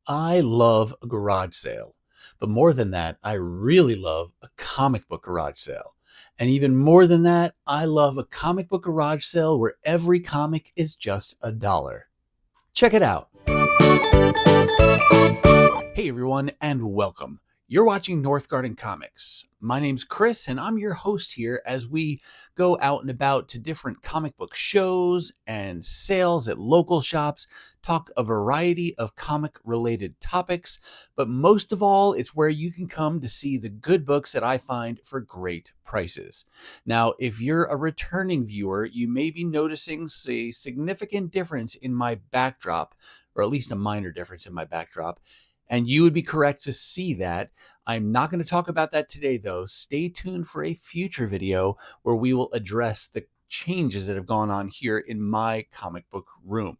I love a garage sale, but more than that, I really love a comic book garage sale. And even more than that, I love a comic book garage sale where every comic is just $1. Check it out. Hey everyone, and welcome. You're watching Northgarden Comics. My name's Chris, and I'm your host here as we go out and about to different comic book shows and sales at local shops, talk a variety of comic-related topics, but most of all, it's where you can come to see the good books that I find for great prices. Now, if you're a returning viewer, you may be noticing a significant difference in my backdrop, or at least a minor difference in my backdrop. And you would be correct to see that. I'm not going to talk about that today, though. Stay tuned for a future video where we will address the changes that have gone on here in my comic book room.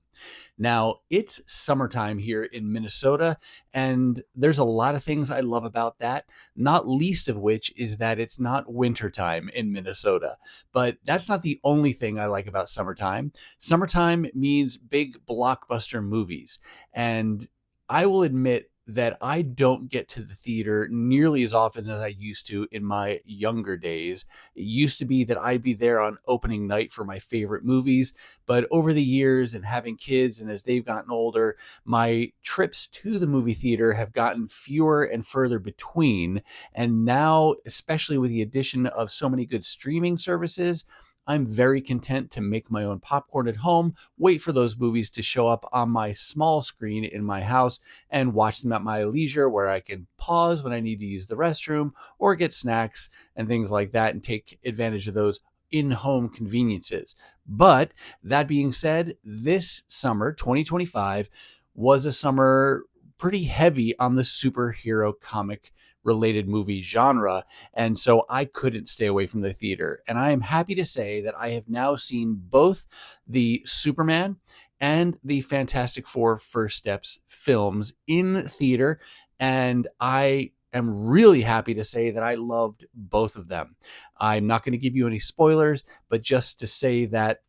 Now, it's summertime here in Minnesota, and there's a lot of things I love about that, not least of which is that it's not wintertime in Minnesota. But that's not the only thing I like about summertime. Summertime means big blockbuster movies, and I will admit that I don't get to the theater nearly as often as I used to in my younger days. It used to be that I'd be there on opening night for my favorite movies, but over the years and having kids and as they've gotten older, my trips to the movie theater have gotten fewer and further between. And now, especially with the addition of so many good streaming services, I'm very content to make my own popcorn at home, wait for those movies to show up on my small screen in my house, and watch them at my leisure where I can pause when I need to use the restroom or get snacks and things like that and take advantage of those in-home conveniences. But that being said, this summer, 2025, was a summer pretty heavy on the superhero comic related movie genre. And so I couldn't stay away from the theater. And I am happy to say that I have now seen both the Superman and the Fantastic Four First Steps films in theater. And I am really happy to say that I loved both of them. I'm not going to give you any spoilers, but just to say that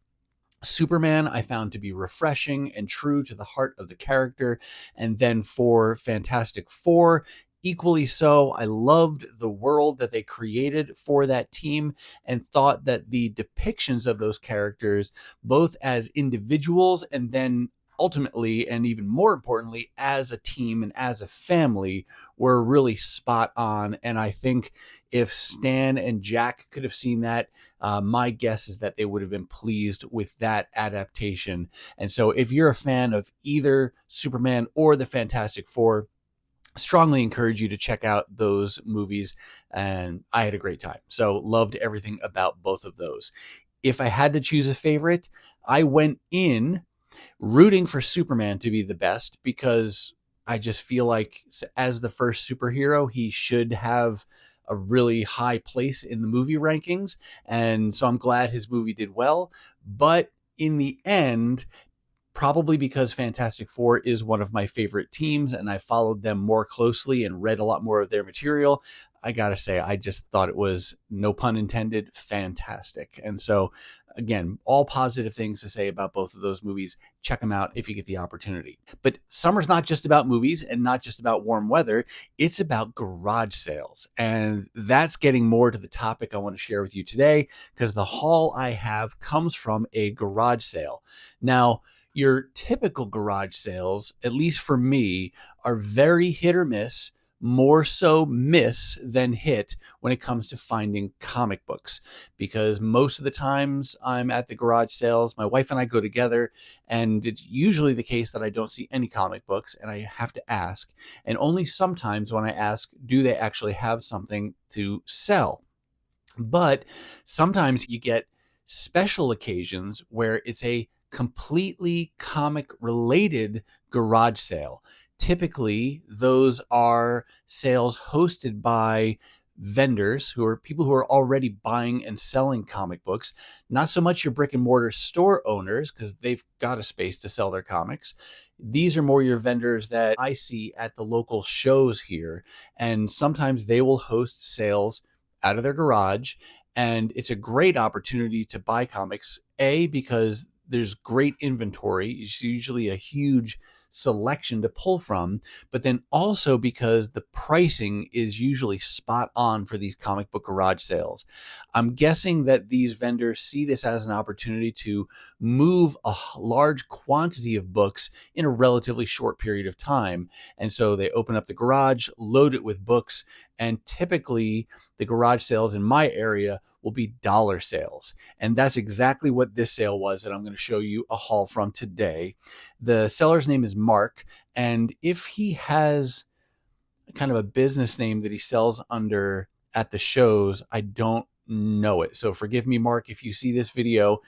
Superman I found to be refreshing and true to the heart of the character. And then for Fantastic Four, equally so, I loved the world that they created for that team and thought that the depictions of those characters, both as individuals and then ultimately, and even more importantly, as a team and as a family, were really spot on. And I think if Stan and Jack could have seen that, my guess is that they would have been pleased with that adaptation. And so if you're a fan of either Superman or the Fantastic Four, strongly encourage you to check out those movies. And I had a great time. So loved everything about both of those. If I had to choose a favorite, I went in rooting for Superman to be the best because I just feel like as the first superhero, he should have a really high place in the movie rankings. And so I'm glad his movie did well. But in the end, probably because Fantastic Four is one of my favorite teams and I followed them more closely and read a lot more of their material, I gotta say, I just thought it was, no pun intended, fantastic. And so, again, all positive things to say about both of those movies. Check them out if you get the opportunity. But summer's not just about movies and not just about warm weather. It's about garage sales. And that's getting more to the topic I want to share with you today because the haul I have comes from a garage sale. Now, your typical garage sales, at least for me, are very hit or miss, more so miss than hit when it comes to finding comic books. Because most of the times I'm at the garage sales, my wife and I go together, and it's usually the case that I don't see any comic books and I have to ask. And only sometimes when I ask, do they actually have something to sell? But sometimes you get special occasions where it's a completely comic related garage sale. Typically, those are sales hosted by vendors who are people who are already buying and selling comic books, not so much your brick and mortar store owners because they've got a space to sell their comics. These are more your vendors that I see at the local shows here, and sometimes they will host sales out of their garage. And it's a great opportunity to buy comics, A, because there's great inventory. It's usually a huge selection to pull from, but then also because the pricing is usually spot on for these comic book garage sales. I'm guessing that these vendors see this as an opportunity to move a large quantity of books in a relatively short period of time. And so they open up the garage, load it with books, and typically the garage sales in my area will be dollar sales. And that's exactly what this sale was that I'm going to show you a haul from today. The seller's name is Mark, and if he has kind of a business name that he sells under at the shows, I don't know it. So forgive me, Mark, if you see this video,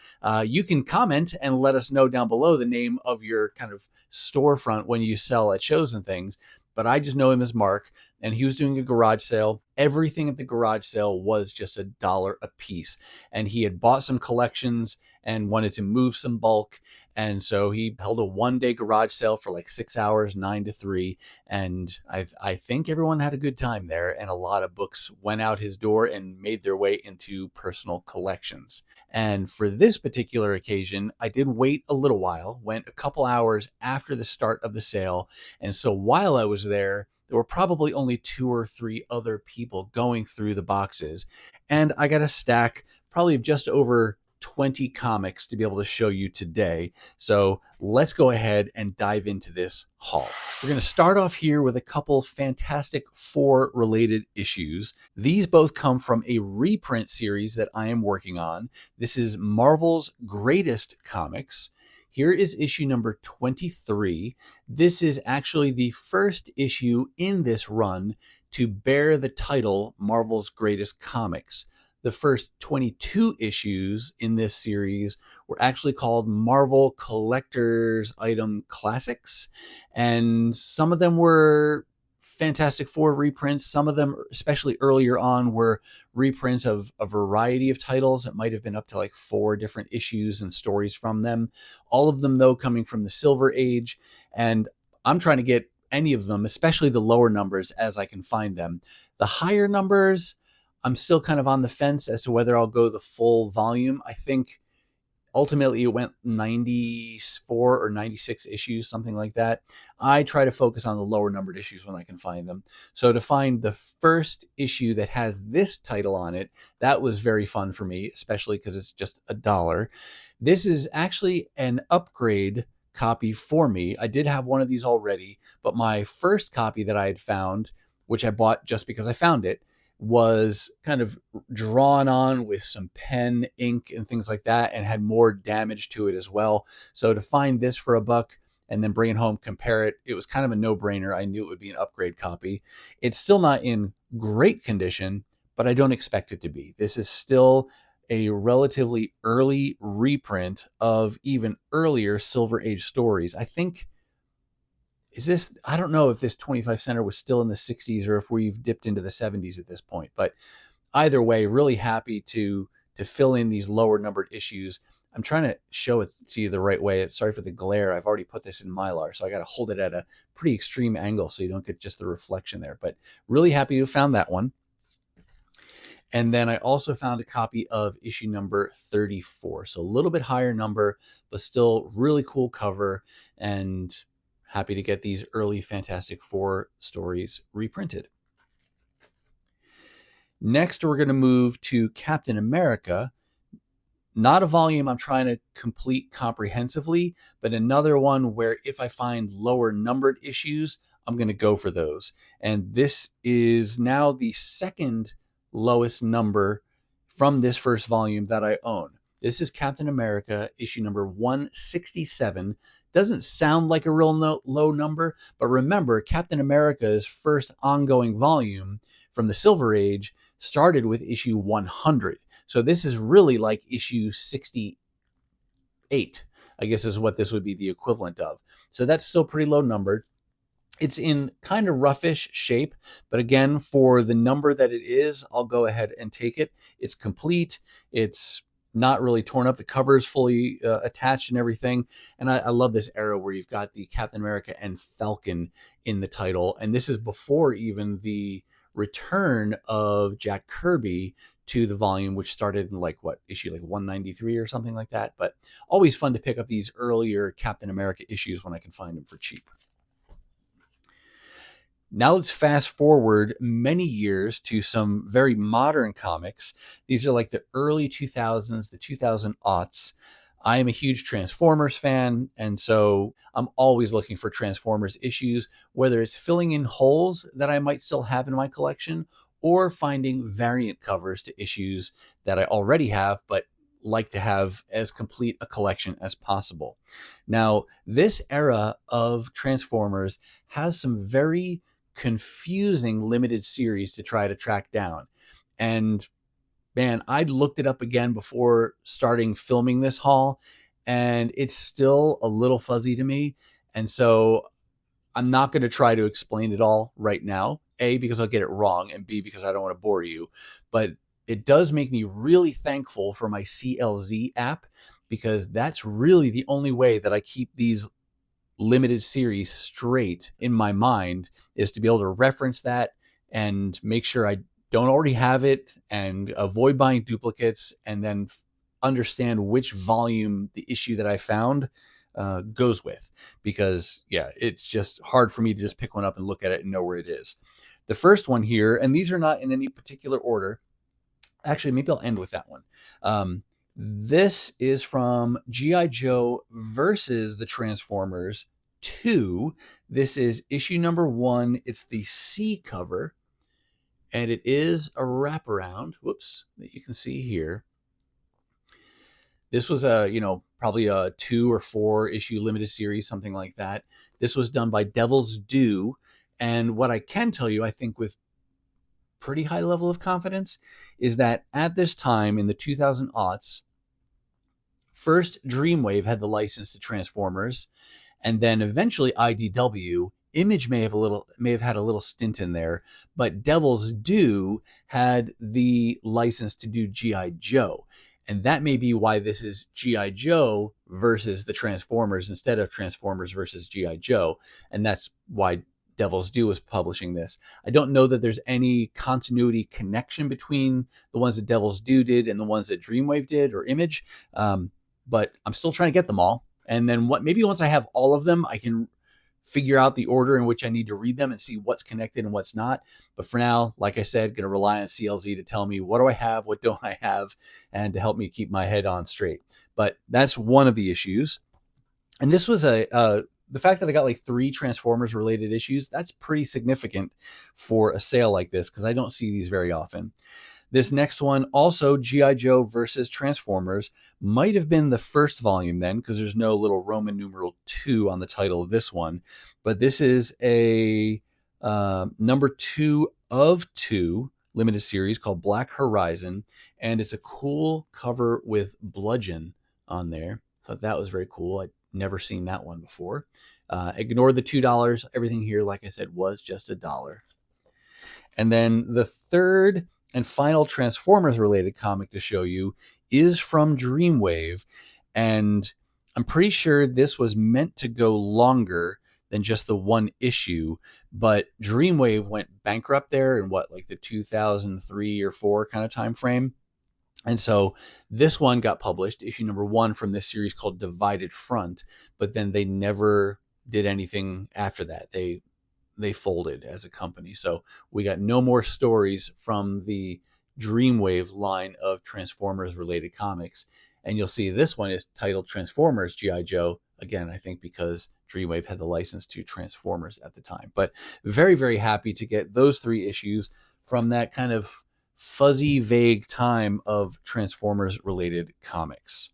you can comment and let us know down below the name of your kind of storefront when you sell at shows and things. But I just know him as Mark, and he was doing a garage sale. Everything at the garage sale was just $1 a piece, and he had bought some collections and wanted to move some bulk. And so he held a one-day garage sale for like 6 hours, 9 to 3. And I think everyone had a good time there. And a lot of books went out his door and made their way into personal collections. And for this particular occasion, I did wait a little while, went a couple hours after the start of the sale. And so while I was there were probably only 2 or 3 other people going through the boxes. And I got a stack probably of just over 20 comics to be able to show you today. So let's go ahead and dive into this haul. We're going to start off here with a couple Fantastic Four related issues. These both come from a reprint series that I am working on. This is Marvel's Greatest Comics. Here is issue number 23. This is actually the first issue in this run to bear the title Marvel's Greatest Comics. The first 22 issues in this series were actually called Marvel Collector's Item Classics, and some of them were Fantastic Four reprints. Some of them, especially earlier on, were reprints of a variety of titles. It might have been up to like 4 different issues and stories from them. All of them, though, coming from the Silver Age, and I'm trying to get any of them, especially the lower numbers, as I can find them. The higher numbers, I'm still kind of on the fence as to whether I'll go the full volume. I think ultimately it went 94 or 96 issues, something like that. I try to focus on the lower numbered issues when I can find them. So to find the first issue that has this title on it, that was very fun for me, especially because it's just $1. This is actually an upgrade copy for me. I did have one of these already, but my first copy that I had found, which I bought just because I found it, was kind of drawn on with some pen ink and things like that, and had more damage to it as well. So to find this for $1 and then bring it home, compare it, it was kind of a no-brainer. I knew it would be an upgrade copy. It's still not in great condition, but I don't expect it to be. This is still a relatively early reprint of even earlier Silver Age stories. I think, I don't know if this 25 center was still in the 60s or if we've dipped into the 70s at this point, but either way, really happy to fill in these lower numbered issues. I'm trying to show it to you the right way. Sorry for the glare. I've already put this in Mylar, so I got to hold it at a pretty extreme angle so you don't get just the reflection there, but really happy to have found that one. And then I also found a copy of issue number 34. So a little bit higher number, but still really cool cover, and happy to get these early Fantastic Four stories reprinted. Next, we're going to move to Captain America. Not a volume I'm trying to complete comprehensively, but another one where if I find lower numbered issues, I'm going to go for those. And this is now the second lowest number from this first volume that I own. This is Captain America, issue number 167. Doesn't sound like a real low number, but remember, Captain America's first ongoing volume from the Silver Age started with issue 100. So this is really like issue 68, I guess is what this would be the equivalent of. So that's still pretty low numbered. It's in kind of roughish shape, but again, for the number that it is, I'll go ahead and take it. It's complete. It's not really torn up. The cover is fully attached and everything. And I love this era where you've got the Captain America and Falcon in the title. And this is before even the return of Jack Kirby to the volume, which started in issue 193 or something like that. But always fun to pick up these earlier Captain America issues when I can find them for cheap. Now let's fast forward many years to some very modern comics. These are like the early 2000s, the 2000s. I am a huge Transformers fan, and so I'm always looking for Transformers issues, whether it's filling in holes that I might still have in my collection or finding variant covers to issues that I already have, but like to have as complete a collection as possible. Now, this era of Transformers has some very confusing limited series to try to track down. And man, I'd looked it up again before starting filming this haul, and it's still a little fuzzy to me. And so I'm not going to try to explain it all right now. A, because I'll get it wrong, and B, because I don't want to bore you. But it does make me really thankful for my CLZ app, because that's really the only way that I keep these limited series straight in my mind, is to be able to reference that and make sure I don't already have it and avoid buying duplicates, and then understand which volume the issue that I found goes with. Because yeah, it's just hard for me to just pick one up and look at it and know where it is. The first one here, and these are not in any particular order. Actually, maybe I'll end with that one. This is from G.I. Joe versus the Transformers 2. This is issue number 1. It's the C cover, and it is a wraparound. Whoops, that you can see here. This was probably a 2 or 4 issue limited series, something like that. This was done by Devil's Due. And what I can tell you, I think with pretty high level of confidence, is that at this time in the 2000s, first Dreamwave had the license to Transformers, and then eventually IDW. Image may have had a little stint in there, but Devil's Due had the license to do G.I. Joe. And that may be why this is G.I. Joe versus the Transformers instead of Transformers versus G.I. Joe. And that's why Devil's Due was publishing this. I don't know that there's any continuity connection between the ones that Devil's Due did and the ones that Dreamwave did or Image. But I'm still trying to get them all. And then maybe once I have all of them, I can figure out the order in which I need to read them and see what's connected and what's not. But for now, like I said, going to rely on CLZ to tell me what do I have, what don't I have, and to help me keep my head on straight. But that's one of the issues. And this was the fact that I got like 3 Transformers related issues, that's pretty significant for a sale like this, because I don't see these very often. This next one, also G.I. Joe versus Transformers, might have been the first volume then, because there's no little Roman numeral 2 on the title of this one. But this is a number 2 of 2 limited series called Black Horizon. And it's a cool cover with Bludgeon on there. Thought that was very cool. I'd never seen that one before. Ignore the $2. Everything here, like I said, was just $1. And then the third and final Transformers related comic to show you is from Dreamwave. And I'm pretty sure this was meant to go longer than just the one issue, but Dreamwave went bankrupt there in the 2003 or 4 kind of time frame. And so this one got published, issue number 1 from this series called Divided Front, but then they never did anything after that. They folded as a company. So we got no more stories from the Dreamwave line of Transformers related comics. And you'll see this one is titled Transformers G.I. Joe. Again, I think because Dreamwave had the license to Transformers at the time. But very, very happy to get those 3 issues from that kind of fuzzy, vague time of Transformers related comics.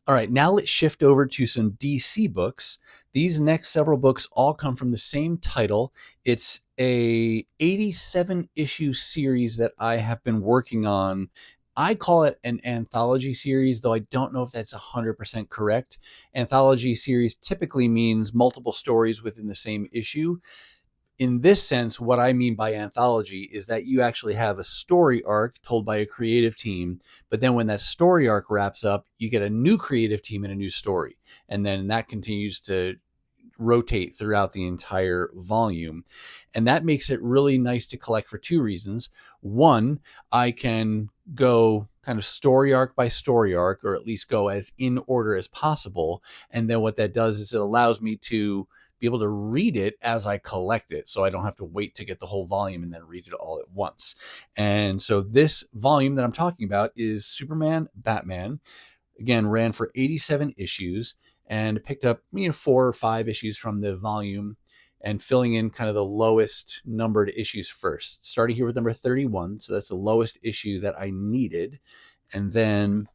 All right, now let's shift over to some DC books. These next several books all come from the same title. It's a 87 issue series that I have been working on. I call it an anthology series, though I don't know if that's 100% correct. Anthology series typically means multiple stories within the same issue. In this sense, what I mean by anthology is that you actually have a story arc told by a creative team, but then when that story arc wraps up, you get a new creative team and a new story. And then that continues to rotate throughout the entire volume. And that makes it really nice to collect for two reasons. One, I can go kind of story arc by story arc, or at least go as in order as possible. And then what that does is it allows me to be able to read it as I collect it. So I don't have to wait to get the whole volume and then read it all at once. And so this volume that I'm talking about is Superman, Batman. Again, ran for 87 issues and picked up 4 or 5 issues from the volume and filling in kind of the lowest numbered issues first. Starting here with number 31, so that's the lowest issue that I needed. And then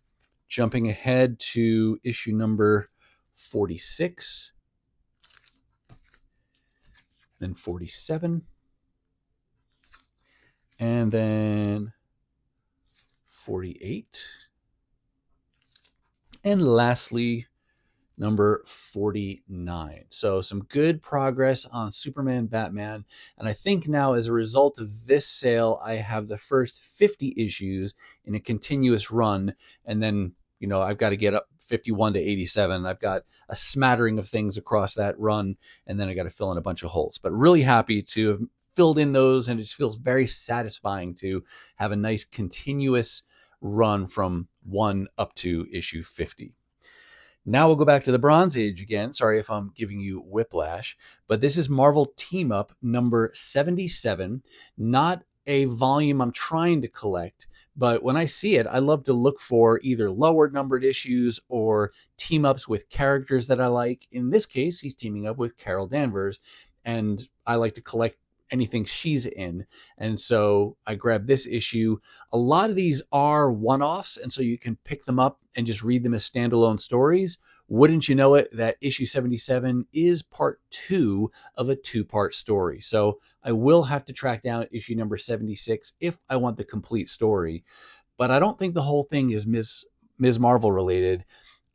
jumping ahead to issue number 46, then 47, and then 48. And lastly, number 49. So some good progress on Superman, Batman. And I think now as a result of this sale, I have the first 50 issues in a continuous run. And then, I've got to get up 51 to 87. I've got a smattering of things across that run. And then I got to fill in a bunch of holes. But really happy to have filled in those. And it just feels very satisfying to have a nice continuous run from 1 up to issue 50. Now we'll go back to the Bronze Age again. Sorry if I'm giving you whiplash, but this is Marvel Team Up number 77. Not a volume I'm trying to collect, but when I see it, I love to look for either lower numbered issues or team ups with characters that I like. In this case, he's teaming up with Carol Danvers, and I like to collect anything she's in. And so I grabbed this issue. A lot of these are one-offs, and so you can pick them up and just read them as standalone stories. Wouldn't you know it, that issue 77 is part 2 of a 2-part story. So I will have to track down issue number 76 if I want the complete story. But I don't think the whole thing is Ms. Marvel related.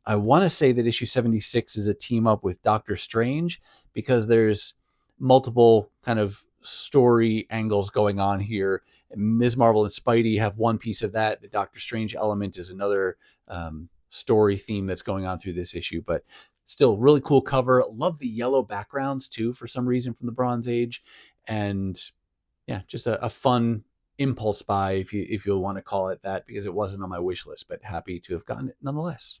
I want to say that issue 76 is a team up with Doctor Strange, because there's multiple kind of story angles going on here. Ms. Marvel and Spidey have one piece of that. The Doctor Strange element is another story theme that's going on through this issue, but still really cool cover. Love the yellow backgrounds too, for some reason, from the Bronze Age. And yeah, just a fun impulse buy, if you want to call it that, because it wasn't on my wish list, but happy to have gotten it nonetheless.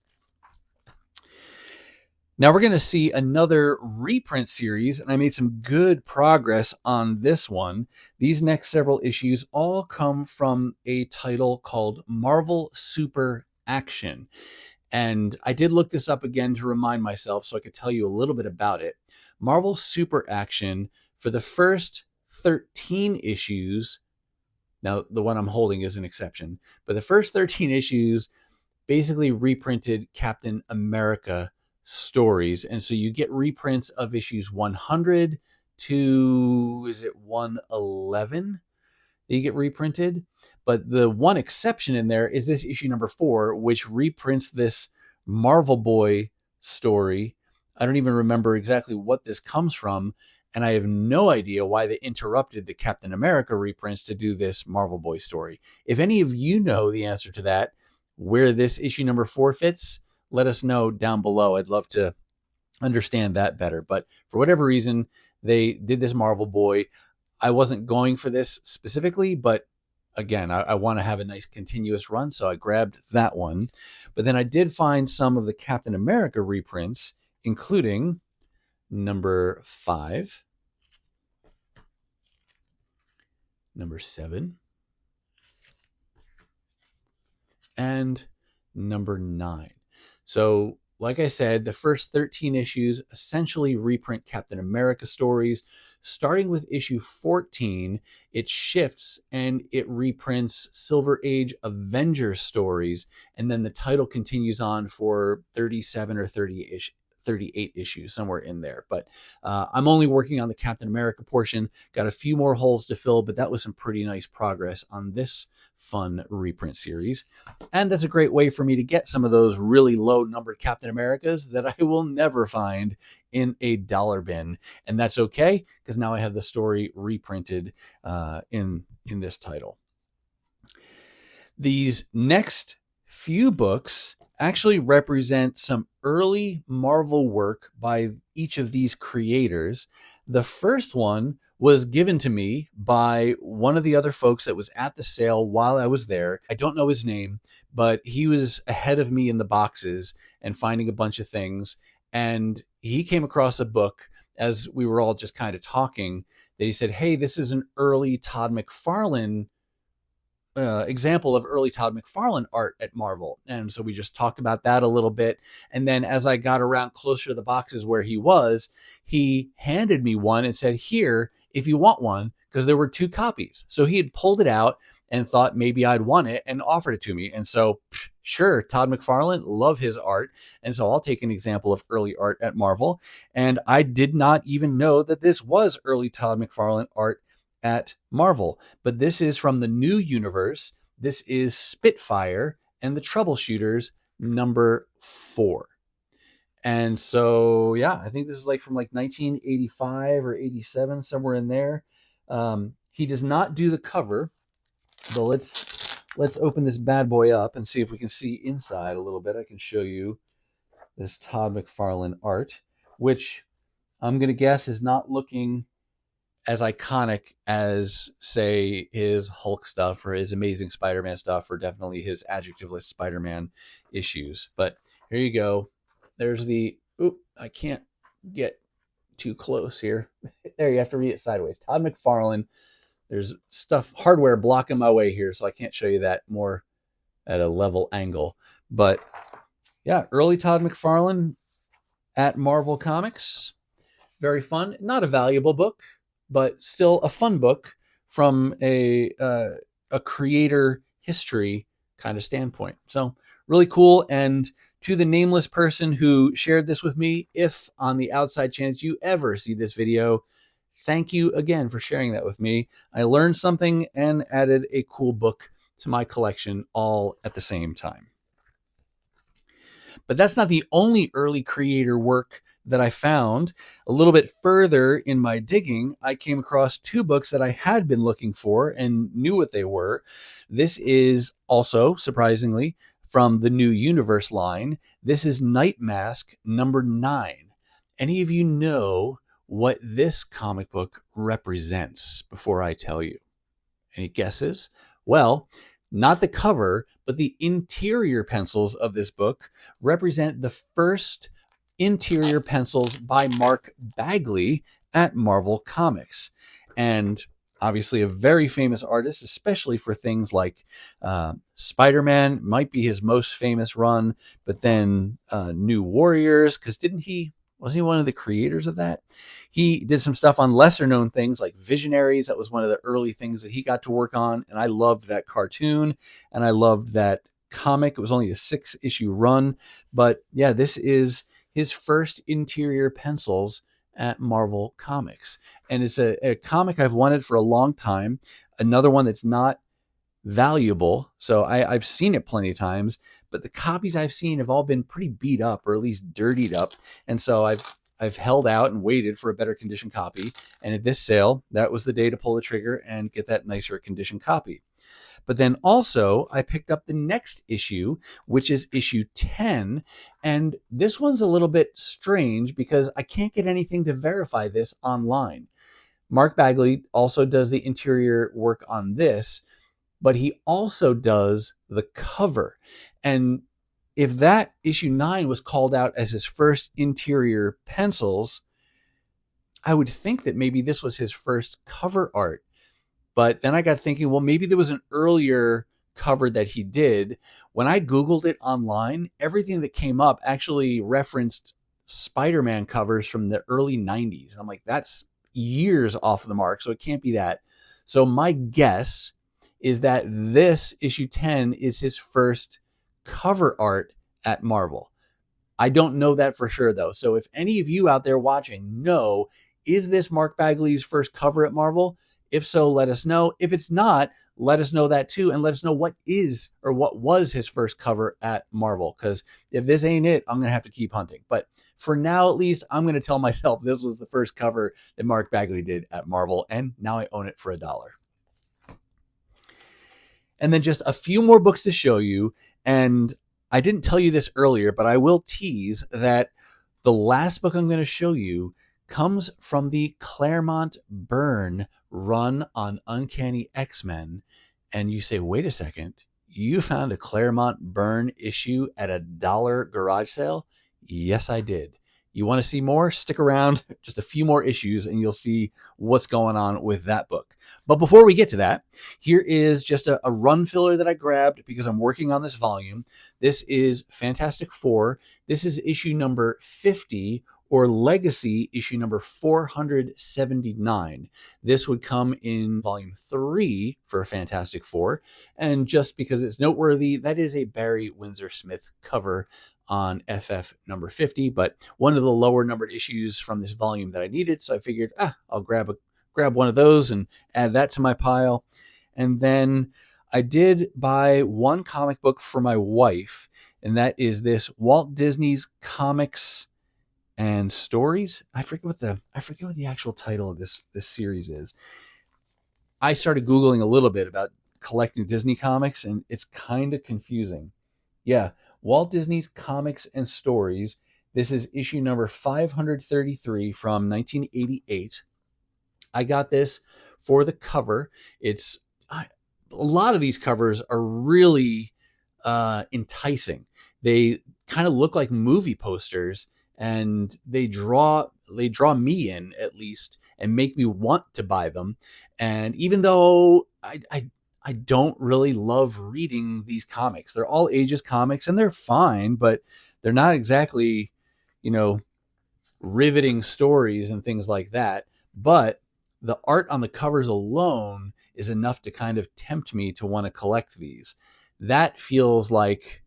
Now we're going to see another reprint series, and I made some good progress on this one. These next several issues all come from a title called Marvel Super Action. And I did look this up again to remind myself so I could tell you a little bit about it. Marvel Super Action, for the first 13 issues, now the one I'm holding is an exception, but the first 13 issues basically reprinted Captain America stories. And so you get reprints of issues 100 to, is it 111 that you get reprinted? But the one exception in there is this issue number 4, which reprints this Marvel Boy story. I don't even remember exactly what this comes from, and I have no idea why they interrupted the Captain America reprints to do this Marvel Boy story. If any of you know the answer to that, where this issue number 4 fits, let us know down below. I'd love to understand that better. But for whatever reason, they did this Marvel Boy. I wasn't going for this specifically, but again, I want to have a nice continuous run, so I grabbed that one. But then I did find some of the Captain America reprints, including number 5, number 7, and number 9. So, like I said, the first 13 issues essentially reprint Captain America stories. Starting with issue 14, it shifts and it reprints Silver Age Avengers stories. And then the title continues on for 37 or 38 issues, somewhere in there. But I'm only working on the Captain America portion. Got a few more holes to fill, but that was some pretty nice progress on this fun reprint series. And that's a great way for me to get some of those really low numbered Captain Americas that I will never find in a dollar bin. And that's okay, because now I have the story reprinted in this title. These next few books actually represent some early Marvel work by each of these creators. The first one was given to me by one of the other folks that was at the sale while I was there. I don't know his name, but he was ahead of me in the boxes and finding a bunch of things. And he came across a book as we were all just kind of talking that he said, "Hey, this is an early Todd McFarland example of early Todd McFarland art at Marvel." And so we just talked about that a little bit. And then as I got around closer to the boxes where he handed me one and said, "Here, if you want one," because there were two copies. So he had pulled it out and thought maybe I'd want it and offered it to me. And so, sure, Todd McFarland, love his art. And so I'll take an example of early art at Marvel. And I did not even know that this was early Todd McFarland art at Marvel, but this is from the new universe. This is Spitfire and the Troubleshooters #4. And so, yeah, I think this is like from like 1985 or 87, somewhere in there. He does not do the cover, so let's open this bad boy up and see if we can see inside a little bit. I can show you this Todd McFarlane art, which I'm going to guess is not looking as iconic as, say, his Hulk stuff or his Amazing Spider-Man stuff, or definitely his adjectiveless Spider-Man issues. But here you go. There's the, I can't get too close here. There, you have to read it sideways. Todd McFarlane. There's stuff, hardware blocking my way here, so I can't show you that more at a level angle. But yeah, early Todd McFarlane at Marvel Comics. Very fun. Not a valuable book, but still a fun book from a creator history kind of standpoint. So really cool. And to the nameless person who shared this with me, if on the outside chance you ever see this video, thank you again for sharing that with me. I learned something and added a cool book to my collection all at the same time. But that's not the only early creator work that I found. A little bit further in my digging, I came across two books that I had been looking for and knew what they were. This is also, surprisingly, from the New Universe line. This is Night Mask #9. Any of you know what this comic book represents before I tell you? Any guesses? Well, not the cover, but the interior pencils of this book represent the first interior pencils by Mark Bagley at Marvel Comics. And obviously a very famous artist, especially for things like Spider-Man, might be his most famous run, but then New Warriors, because wasn't he one of the creators of that? He did some stuff on lesser known things like Visionaries. That was one of the early things that he got to work on. And I loved that cartoon and I loved that comic. It was only a 6-issue run. But yeah, this is his first interior pencils at Marvel Comics. And it's a comic I've wanted for a long time. Another one that's not valuable. So I've seen it plenty of times, but the copies I've seen have all been pretty beat up or at least dirtied up. And so I've held out and waited for a better condition copy. And at this sale, that was the day to pull the trigger and get that nicer condition copy. But then also I picked up the next issue, which is issue 10. And this one's a little bit strange because I can't get anything to verify this online. Mark Bagley also does the interior work on this, but he also does the cover. And if that issue 9 was called out as his first interior pencils, I would think that maybe this was his first cover art. But then I got thinking, well, maybe there was an earlier cover that he did. When I Googled it online, everything that came up actually referenced Spider-Man covers from the early 90s. And I'm like, that's years off the mark, so it can't be that. So my guess is that this issue 10 is his first cover art at Marvel. I don't know that for sure, though. So if any of you out there watching know, is this Mark Bagley's first cover at Marvel? If so, let us know. If it's not, let us know that too. And let us know what is or what was his first cover at Marvel. Because if this ain't it, I'm going to have to keep hunting. But for now, at least, I'm going to tell myself this was the first cover that Mark Bagley did at Marvel. And now I own it for $1. And then just a few more books to show you. And I didn't tell you this earlier, but I will tease that the last book I'm going to show you comes from the Claremont Byrne run on Uncanny X-Men. And you say, wait a second, you found a Claremont Byrne issue at $1 garage sale? Yes, I did. You want to see more? Stick around, just a few more issues, and you'll see what's going on with that book. But before we get to that, here is just a run filler that I grabbed because I'm working on this volume. This is Fantastic Four. This is issue number 50, or Legacy issue number 479. This would come in volume 3 for Fantastic Four. And just because it's noteworthy, that is a Barry Windsor Smith cover on FF number 50, but one of the lower numbered issues from this volume that I needed. So I figured, I'll grab one of those and add that to my pile. And then I did buy one comic book for my wife, and that is this Walt Disney's Comics and Stories. I forget what the actual title of this series is. I started Googling a little bit about collecting Disney comics, and it's kind of confusing. Yeah, Walt Disney's Comics and Stories. This is issue number 533 from 1988. I got this for the cover. A lot of these covers are really enticing. They kind of look like movie posters, and they draw me in, at least, and make me want to buy them. And even though I don't really love reading these comics, they're all ages comics, and they're fine, but they're not exactly, riveting stories and things like that. But the art on the covers alone is enough to kind of tempt me to want to collect these. That feels like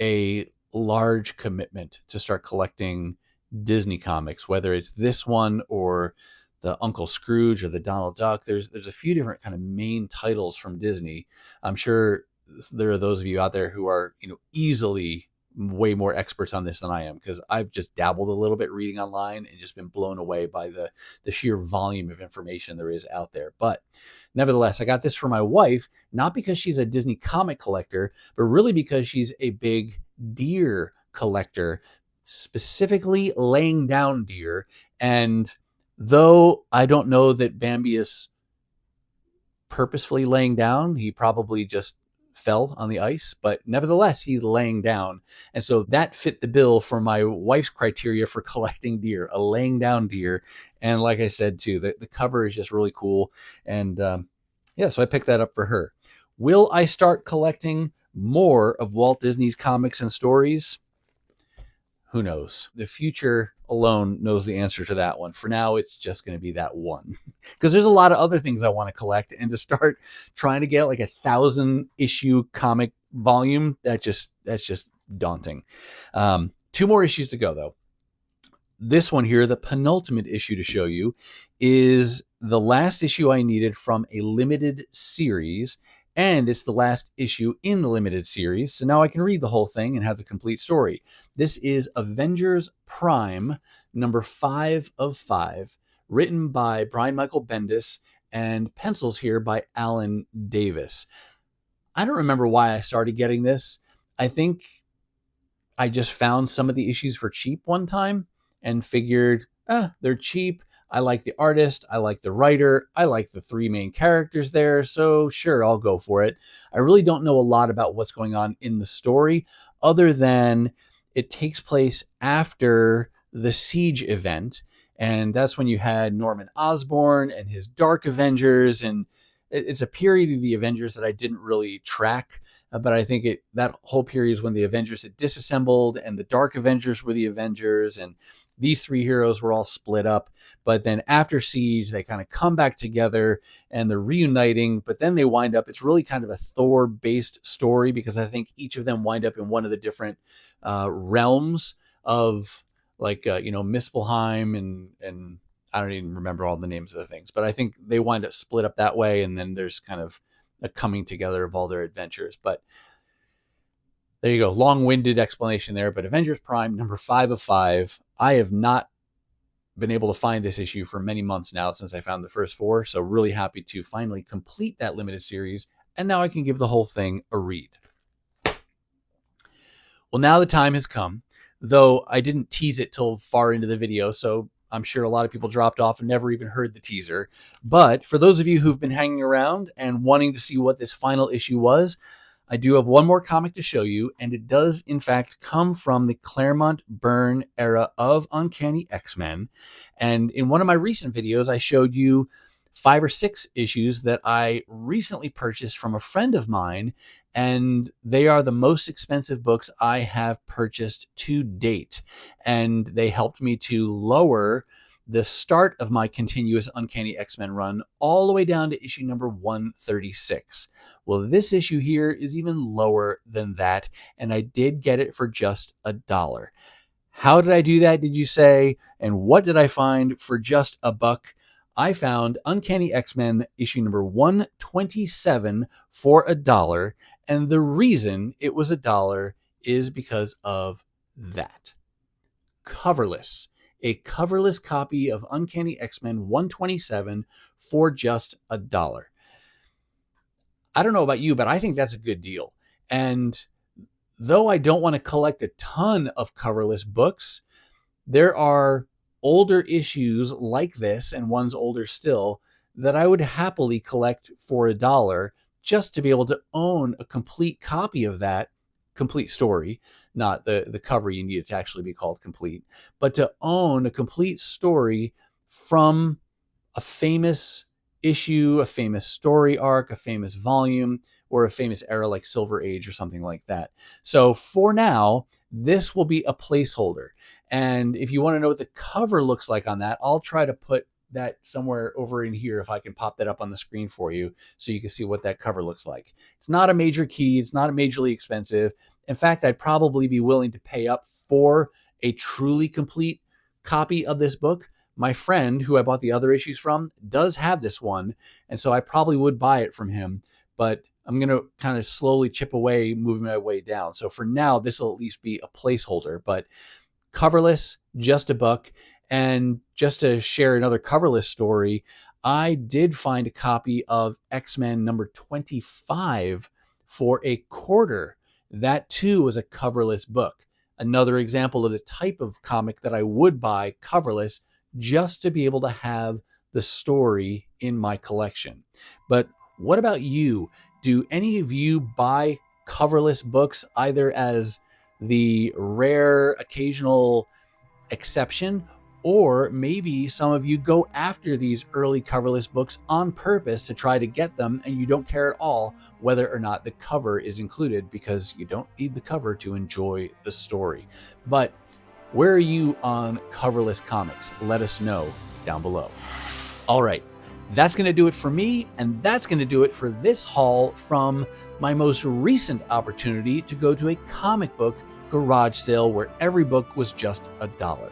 a large commitment to start collecting Disney comics, whether it's this one or the Uncle Scrooge or the Donald Duck. There's a few different kind of main titles from Disney. I'm sure there are those of you out there who are, easily way more experts on this than I am, because I've just dabbled a little bit reading online and just been blown away by the sheer volume of information there is out there. But nevertheless, I got this for my wife, not because she's a Disney comic collector, but really because she's a big deer collector, specifically laying down deer. And though I don't know that Bambi is purposefully laying down, he probably just fell on the ice, but nevertheless, he's laying down. And so that fit the bill for my wife's criteria for collecting deer, a laying down deer. And like I said, too, the cover is just really cool. And so I picked that up for her. Will I start collecting more of Walt Disney's Comics and Stories? Who knows? The future alone knows the answer to that one. For now, it's just going to be that one, because there's a lot of other things I want to collect, and to start trying to get like 1,000 issue comic volume, that's just daunting. 2 more issues to go, though. This one here, the penultimate issue to show you, is the last issue I needed from a limited series. And it's the last issue in the limited series, so now I can read the whole thing and have the complete story. This is Avengers Prime, number 5 of 5, written by Brian Michael Bendis, and pencils here by Alan Davis. I don't remember why I started getting this. I think I just found some of the issues for cheap one time and figured, they're cheap. I like the artist, I like the writer, I like the 3 main characters there, so sure, I'll go for it. I really don't know a lot about what's going on in the story, other than it takes place after the Siege event, and that's when you had Norman Osborn and his Dark Avengers, and it's a period of the Avengers that I didn't really track, but I think that whole period is when the Avengers had disassembled, and the Dark Avengers were the Avengers, and these 3 heroes were all split up. But then after Siege, they kind of come back together and they're reuniting, but then they wind up, it's really kind of a Thor-based story, because I think each of them wind up in one of the different realms of, like, Muspelheim, and I don't even remember all the names of the things, but I think they wind up split up that way, and then there's kind of a coming together of all their adventures. But there you go. Long-winded explanation there, but Avengers Prime, number 5 of 5. I have not been able to find this issue for many months now since I found the first 4, so really happy to finally complete that limited series, and now I can give the whole thing a read. Well, now the time has come, though I didn't tease it till far into the video, so I'm sure a lot of people dropped off and never even heard the teaser. But for those of you who've been hanging around and wanting to see what this final issue was, I do have one more comic to show you, and it does, in fact, come from the Claremont Byrne era of Uncanny X-Men. And in one of my recent videos, I showed you 5 or 6 issues that I recently purchased from a friend of mine, and they are the most expensive books I have purchased to date. And they helped me to lower the start of my continuous Uncanny X-Men run all the way down to issue number 136. Well, this issue here is even lower than that, and I did get it for just $1. How did I do that, did you say? And what did I find for just $1? I found Uncanny X-Men issue number 127 for $1, and the reason it was $1 is because of that. Coverless. A coverless copy of Uncanny X-Men 127 for just $1. I don't know about you, but I think that's a good deal. And though I don't want to collect a ton of coverless books, there are older issues like this, and ones older still, that I would happily collect for $1 just to be able to own a complete copy of that complete story, not the cover you need it to actually be called complete, but to own a complete story from a famous issue, a famous story arc, a famous volume, or a famous era like Silver Age or something like that. So for now, this will be a placeholder. And if you want to know what the cover looks like on that, I'll try to put that somewhere over in here if I can pop that up on the screen for you so you can see what that cover looks like. It's not a major key. It's not majorly expensive. In fact, I'd probably be willing to pay up for a truly complete copy of this book. My friend, who I bought the other issues from, does have this one, and so I probably would buy it from him, but I'm going to kind of slowly chip away, moving my way down. So for now, this will at least be a placeholder, but coverless, just $1. And just to share another coverless story, I did find a copy of X-Men number 25 for $0.25. That too was a coverless book. Another example of the type of comic that I would buy coverless just to be able to have the story in my collection. But what about you? Do any of you buy coverless books either as the rare occasional exception, or maybe some of you go after these early coverless books on purpose to try to get them, and you don't care at all whether or not the cover is included because you don't need the cover to enjoy the story? But where are you on coverless comics? Let us know down below. All right, that's going to do it for me, and that's going to do it for this haul from my most recent opportunity to go to a comic book garage sale where every book was just $1.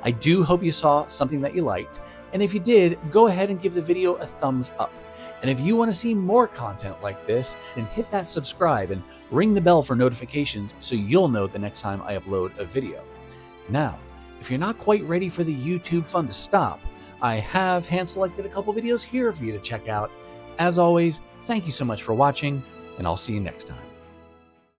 I do hope you saw something that you liked, and if you did, go ahead and give the video a thumbs up. And if you want to see more content like this, then hit that subscribe and ring the bell for notifications so you'll know the next time I upload a video. Now, if you're not quite ready for the YouTube fun to stop, I have hand-selected a couple videos here for you to check out. As always, thank you so much for watching, and I'll see you next time.